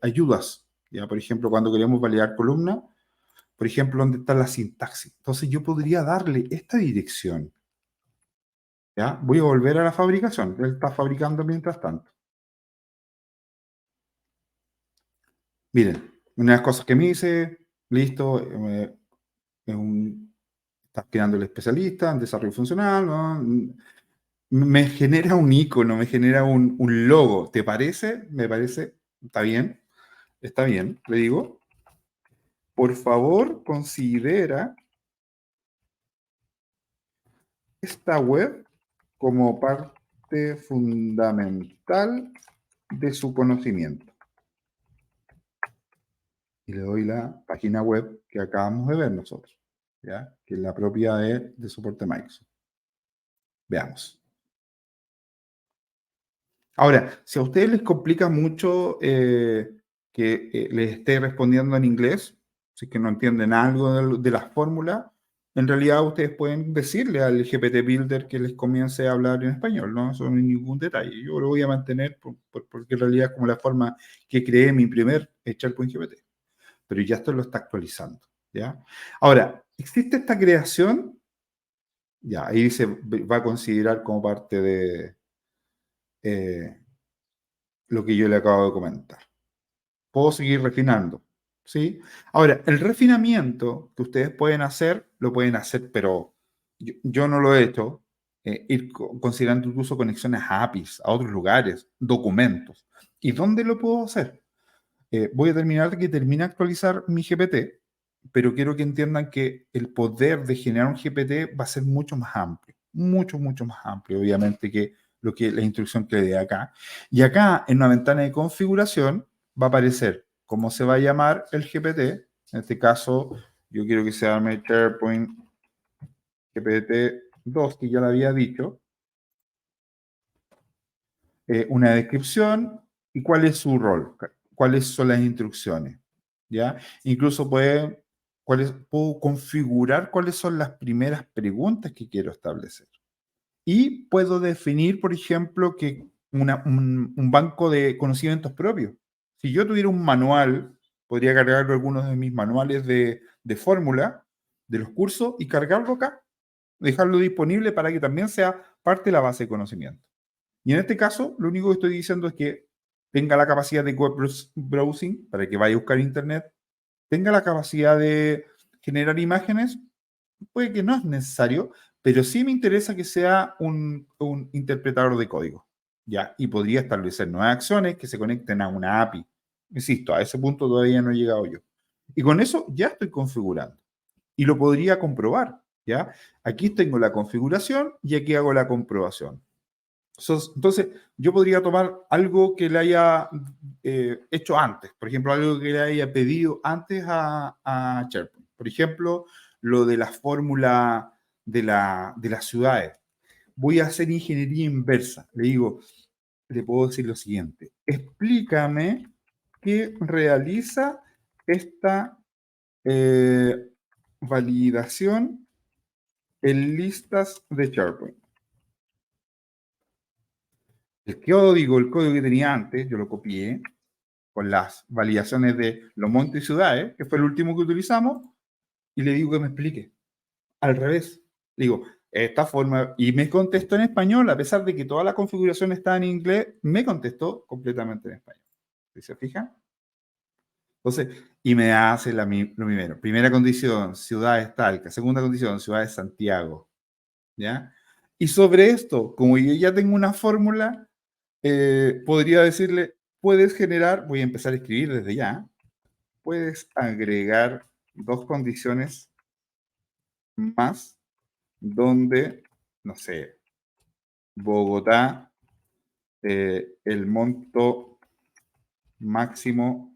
ayudas. ¿Ya? Por ejemplo, cuando queremos validar columna, por ejemplo, ¿dónde está la sintaxis? Entonces yo podría darle esta dirección. ¿Ya? Voy a volver a la fabricación. Él está fabricando mientras tanto. Miren, una de las cosas que me dice, listo, estás creando el especialista en desarrollo funcional, ¿no? Me genera un icono, me genera un logo. ¿Te parece? Me parece, está bien, le digo. Por favor, considera esta web como parte fundamental de su conocimiento. Y le doy la página web que acabamos de ver nosotros, ¿ya? Que es la propia de soporte Microsoft. Veamos. Ahora, si a ustedes les complica mucho que les esté respondiendo en inglés, si es que no entienden algo de las fórmulas, en realidad ustedes pueden decirle al GPT Builder que les comience a hablar en español, ¿no? Eso no es ningún detalle. Yo lo voy a mantener porque en realidad es como la forma que creé mi primer SharePoint GPT. Pero ya esto lo está actualizando, ¿ya? Ahora, ¿existe esta creación? Ya, ahí se va a considerar como parte de eh, lo que yo le acabo de comentar. Puedo seguir refinando, ¿sí? Ahora, el refinamiento que ustedes pueden hacer, lo pueden hacer, pero yo no lo he hecho, ir considerando incluso conexiones a APIs, a otros lugares, documentos. ¿Y dónde lo puedo hacer? Voy a terminar de que termine de actualizar mi GPT, pero quiero que entiendan que el poder de generar un GPT va a ser mucho más amplio, mucho más amplio, obviamente, que lo que la instrucción que le dé acá. Y acá, en una ventana de configuración, va a aparecer cómo se va a llamar el GPT. En este caso, yo quiero que se llame SharePoint GPT 2, que ya lo había dicho. Una descripción y cuál es su rol, cuáles son las instrucciones, ¿ya? Incluso puedo configurar cuáles son las primeras preguntas que quiero establecer. Y puedo definir, por ejemplo, que un banco de conocimientos propios. Si yo tuviera un manual, podría cargar algunos de mis manuales de fórmula de los cursos y cargarlo acá, dejarlo disponible para que también sea parte de la base de conocimiento. Y en este caso, lo único que estoy diciendo es que tenga la capacidad de web browsing para que vaya a buscar internet, tenga la capacidad de generar imágenes, puede que no es necesario, pero sí me interesa que sea un interpretador de código, ¿ya? Y podría establecer nuevas acciones que se conecten a una API. Insisto, a ese punto todavía no he llegado yo. Y con eso ya estoy configurando. Y lo podría comprobar, ¿ya? Aquí tengo la configuración y aquí hago la comprobación. Entonces, yo podría tomar algo que le haya hecho antes, por ejemplo, algo que le haya pedido antes a SharePoint. Por ejemplo, lo de la fórmula de las ciudades. Voy a hacer ingeniería inversa. Le digo, le puedo decir lo siguiente. Explícame qué realiza esta validación en listas de SharePoint. El código que tenía antes, yo lo copié con las validaciones de los montes y ciudades, que fue el último que utilizamos, y le digo que me explique. Al revés. Le digo, esta forma, y me contestó en español, a pesar de que toda la configuración está en inglés, me contestó completamente en español. ¿Se fijan? Entonces, y me hace lo primero. Primera condición, ciudad es Talca. Segunda condición, ciudad es Santiago. ¿Ya? Y sobre esto, como yo ya tengo una fórmula, podría decirle, puedes generar, voy a empezar a escribir desde ya, puedes agregar dos condiciones más donde, no sé, Bogotá, el monto máximo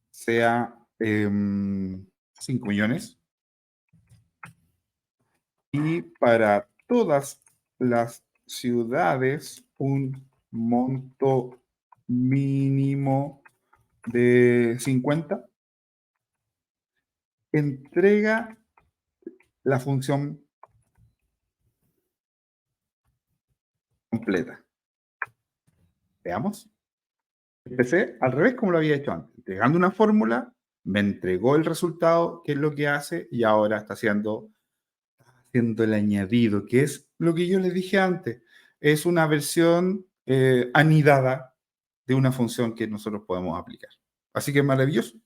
sea 5 millones y para todas las ciudades un monto mínimo de 50, entrega la función completa. Veamos. Empecé al revés como lo había hecho antes, entregando una fórmula, me entregó el resultado, qué es lo que hace, y ahora está haciendo el añadido, que es lo que yo les dije antes. Es una versión anidada de una función que nosotros podemos aplicar. Así que es maravilloso.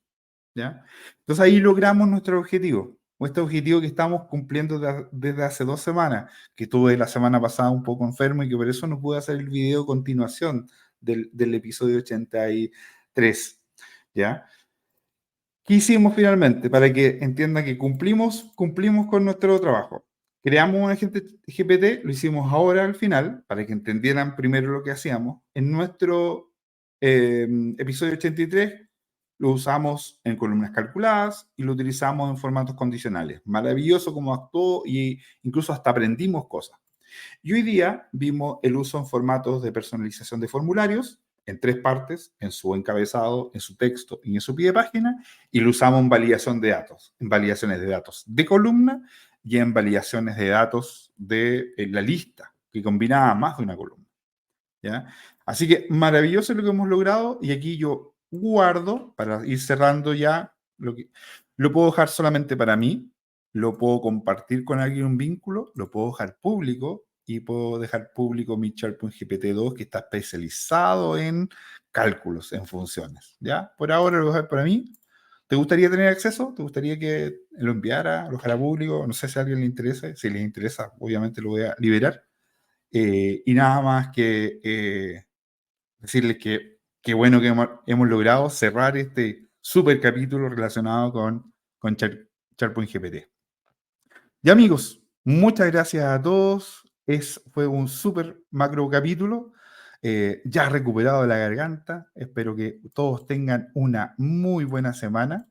¿Ya? Entonces ahí logramos nuestro objetivo que estamos cumpliendo desde hace 2 semanas, que estuve la semana pasada un poco enfermo y que por eso no pude hacer el video a continuación del episodio 83, ¿ya? ¿Qué hicimos finalmente? Para que entienda que cumplimos con nuestro trabajo. Creamos un agente GPT, lo hicimos ahora al final, para que entendieran primero lo que hacíamos. En nuestro episodio 83 lo usamos en columnas calculadas y lo utilizamos en formatos condicionales. Maravilloso como actuó y incluso hasta aprendimos cosas. Y hoy día vimos el uso en formatos de personalización de formularios, en 3 partes, en su encabezado, en su texto y en su pie de página, y lo usamos en validación de datos, en validaciones de datos de columna y en validaciones de datos de la lista, que combinaba más de una columna. ¿Ya? Así que maravilloso lo que hemos logrado, y aquí yo guardo, para ir cerrando ya, lo puedo dejar solamente para mí, lo puedo compartir con alguien un vínculo, lo puedo dejar público y puedo dejar público mi SharePoint GPT-2 que está especializado en cálculos, en funciones. ¿Ya? Por ahora lo voy a dejar para mí. ¿Te gustaría tener acceso? ¿Te gustaría que lo enviara, lo dejara público? No sé si a alguien le interesa. Si les interesa, obviamente lo voy a liberar. Y nada más que decirles que qué bueno que hemos logrado cerrar este super capítulo relacionado con SharePoint GPT. Ya amigos, muchas gracias a todos. Fue un súper macro capítulo. Ya recuperado de la garganta. Espero que todos tengan una muy buena semana.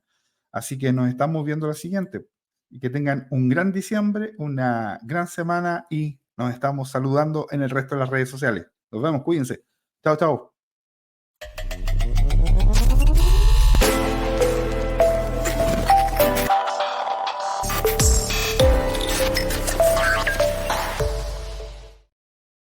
Así que nos estamos viendo la siguiente. Y que tengan un gran diciembre, una gran semana y nos estamos saludando en el resto de las redes sociales. Nos vemos, cuídense. Chao, chao.